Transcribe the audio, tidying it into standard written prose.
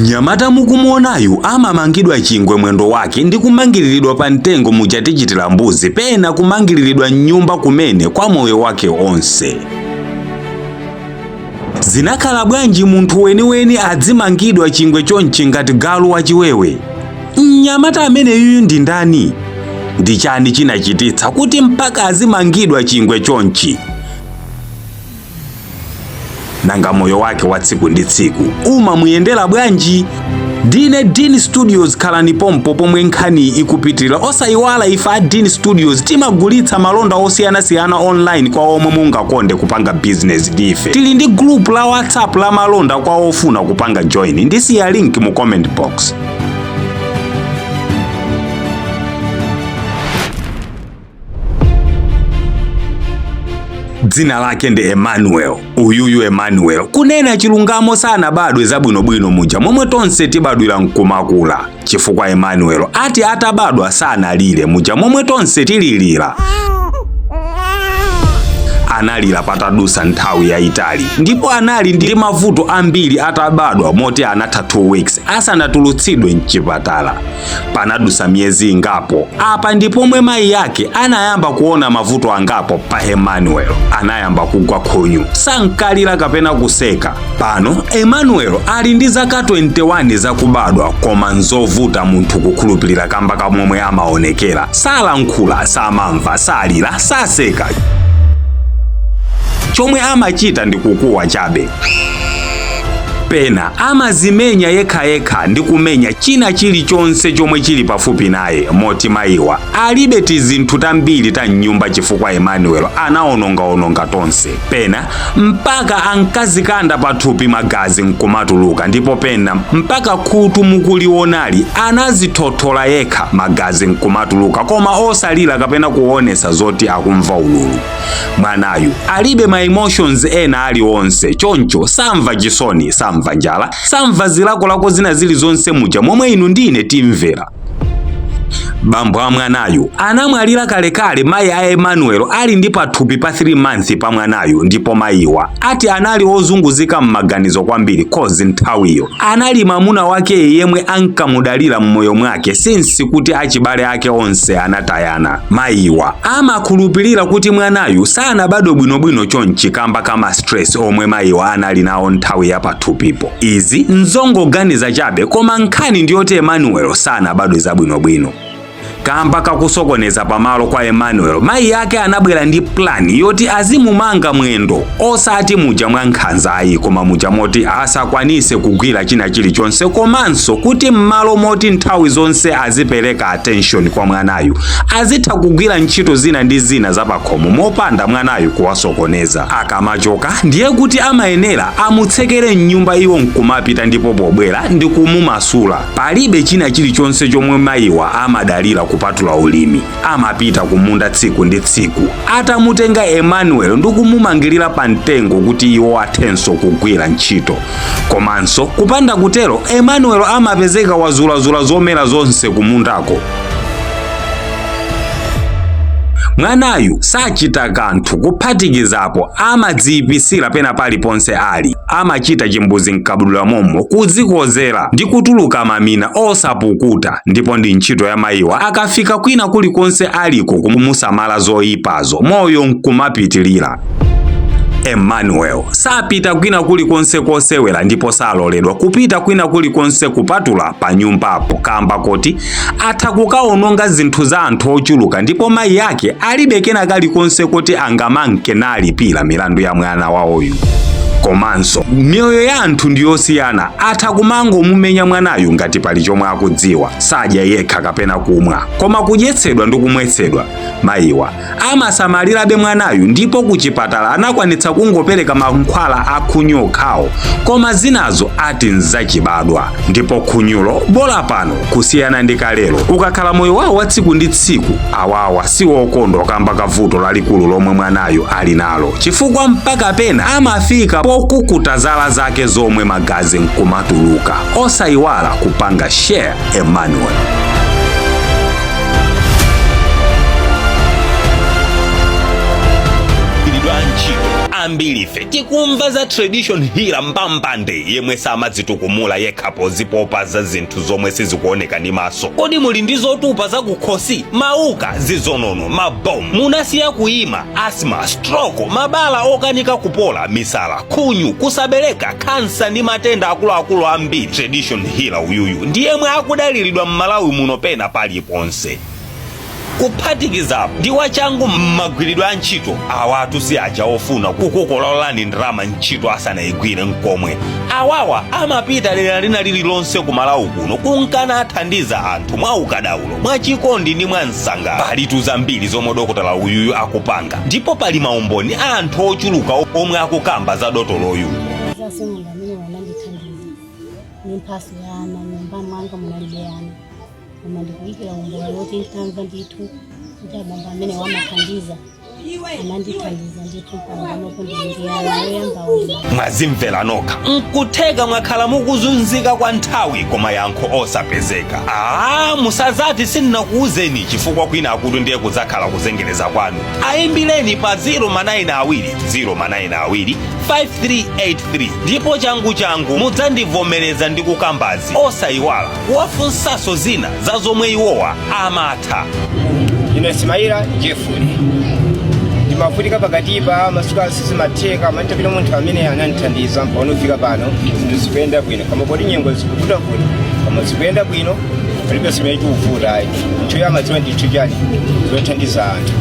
Nyamata mukumuonayu amamangidwa chingwe mwendo wake ndi kumangiriridwa pa mtengo muchatichitira mbuzi pena kumangiriridwa nyumba kumene kwa moyo wake onse. Zinakhala bwanji munthu weniweni adzimangidwa chingwe chonchi ngati galu wachiwewe? Nyamata ameneyu ndi ndani? Ndi chani chinachititsa kuti mpaka azimangidwa chingwe chonchi? Nanga moyo wake wa tsiku ndi tsiku umamuyendera bwanji? Dine Dean Studios khalani pompo pomwe nkhani ikupitirira. Osayiwala ife a Dean Studios timagulitsa malonda osiyanasiyana online kwa omwe mungakonde kupanga business ndife. Tili ndi group la WhatsApp la malonda kwa ofuna kupanga join. Ndisiya link mu comment box. Dzina lake ndi Emmanuel. Uyuyu Emmanuel kunena chilungamo sana badwe zabwinobwino muja momwe tonse tibadwira nkumakula. Chifukwa Emmanuel ati atabadwa sana lile muja momwe tonse tililira. Analira patadusa nthawi yayitali ndipo anali ndi mavuto ambiri atabadwa moti anatha 2 weeks asanatulutsidwe mchipatala. Panadusa miyezi ingapo apa ndipomwe mayi yake anayamba kuona mavuto angapo pa Emmanuel. Anayamba kugwa khunyu, sankalira kapena kuseka. Pano Emmanuel ali ndi zaka 21 zakubadwa koma nzovuta munthu kukhulupirira kamba kamomwe amaonekera. Salankhula, samamva, salira, saseka. Chomwe amachita ndi kukuwa chabe. Pena amazimenya yekha ndi kumenya china chilichonse chomwe chili pafupi naye moti mayiwa alibe tizinthu tambiri ta nyumba chifukwa Emmanuel anaononga tonse. Pena mpaka ankazikanda pathupi magazi nkumatuluka ndipo pena mpaka khutu mukulionali anazithothola yekha magazi nkumatuluka koma osalira kapena kuonesa zoti akumva ululu. Mwanayu alibe ma emotions ena aliwonse choncho samva chisoni, samva njala, samva zilakolako zina zilizonse muja momwe inu ndine timvera. Bambo a mwanayu anamwalira kalekale mayi a Emmanuel ali ndi pathupi pa 3 months pa mwanayu ndipo mayiwa ati anali ozunguzika mmaganizo kwambiri kozi nthawiyo anali mamuna wake yemwe ankamudalira mmoyo mwake sinsi kuti achibale ake onse anatayana. Mayiwa amakhulupirira kuti mwanayu sanabadwe bwinobwino chonchi kamba kama stress omwe mayiwa anali nawo nthawi ya pathupipo. Izi nzongoganiza chabe koma nkhani ndiyoti Emmanuel sanabadwe zabwinobwino. Kamba kakusokoneza pamalo kwa Emmanuel mayi yake anabwera ndi plan yoti azimumanga mwendo osati muja mwa nkhanza ayi koma muja moti asakwanise kugwira china chilichonse komanso kuti mmalo moti nthawi zonse azipereka attention kwa mwanayu azitha kugwira ntchito zina ndi zina zapakhomo mopanda mwanayu kuwasokoneza. Akamachoka ndiye kuti amayenera amutsekere mnyumba iwo nkumapita ndipo pobwera ndi kumumasula. Palibe china chilichonse chomwe mayiwa amadalira kupatula ulimi. Amapita kumunda tsiku ndi tsiku atamutenga Emmanuel ndi kumumangirira pa mtengo kuti iwo athenso kugwira ntchito. Komanso kupanda kutero Emmanuel amapezeka wazulazula zomera zonse kumundako. Mwanayu sachita kanthu kuphatikizapo amadziyipisira pena paliponse ali. Amachita chimbuzi nkabudula momo kudzikozera ndi kutuluka mamina osapukuta ndipo ndi ntchito ya mayiwa akafika kwina kulikonse aliko kumusamala zoyipazo moyo nkumapitilira. Emmanuel sapita kwina kulikonse kosewera ndipo saloledwa kupita kwina kulikonse kupatula pa nyumbapo kamba koti atha kukaononga zinthu za anthu ochuluka ndipo mayi yake alibe kena kalikonse kuti angamanke nalipira milandu ya mwana wawoyu. Komanso mioyo ya anthu ndiyosiyana atha kumango mumenya mwanayu ngati pali chomwe akudziwa. Sadya yekha kapena kumwa koma kudyetsedwa ndi kumwetsedwa. Mayiwa amasamalirabe mwanayu ndipo kuchipatala anakwanitsa kungopereka mankhwala akhunyu okhawo koma zinazo ati nzachibadwa ndipo khunyulo bola pano kusiyana ndi kalelo. Ukakhala moyo wawo wa tsiku ndi tsiku awawa siwokondwa kamba kavuto lalikulu lomwe mwanayu ali nalo chifukwa mpaka pena amafika pokukuta zala zake zomwe magazi nkumatuluka. Osayiwala kupanga share Emmanuel. ambiri ife tikumva za tradition healer mpampande yemwe samadzitukumula yekhapo zipopa za zinthu zomwe sizikuoneka ndi maso. Kodi muli ndi zotupa za kukhosi, mauka, zizonono, mabomu, munasiya kuima, asma, stroke, mabala okanika kupola, misala, khunyu, kusabereka, kansa ndi matenda akuluakulu ambiri. Tradition healer uyuyu ndiye mwe akudaliridwa m'Malawi muno pena paliponse. Kuphatikizapo ndi wachangu mmagwiridwe a ntchito awatu si aja ofuna kukukololani ndalama ntchito asanayigwire nkomwe. Awawa amapita lera lina lililonse ku Malawi kuno kunkana athandiza anthu mwa ukadaulo, mwa chikondi ndi mwa msanga. Pali zambiri zomwe dokotala uyuyu akupanga, ndipo pali maumboni a anthu ochuluka omwe akukamba za dotoloyu. Nimpasi yana nyumba mwanga munalibeana amandikuikira umboni wote ntanza nditu ndabamba mene wamathandiza anandithandiza nditu pangano kundiyana yemba wona mwazimvera nokha nkuteka mwakhala mukuzunzika kwa nthawi koma yankho osapezeka. Musazati sindinakuuzeni chifukwa kwina akuti ndiye kudzakhala kuzengereza kwanu. Ayimbireni pa 092 5383 ndipo changu mudzandivomereza ndi kukambazi osayiwala kuwafunsaso zina za zomwe iwowa amatha. Ine Ismaila Jeffrey ndimafurika pakatipa masuka sizimatheka manitapita munthu amene anandithandiza mpano ufika pano ndizikuyenda bwino kama poti nyengo zikuvuta bwino kama zikuyenda bwino palibe simene chikuvuta ayi ntchito ya madziwa ndithu chani zothandiza anthu.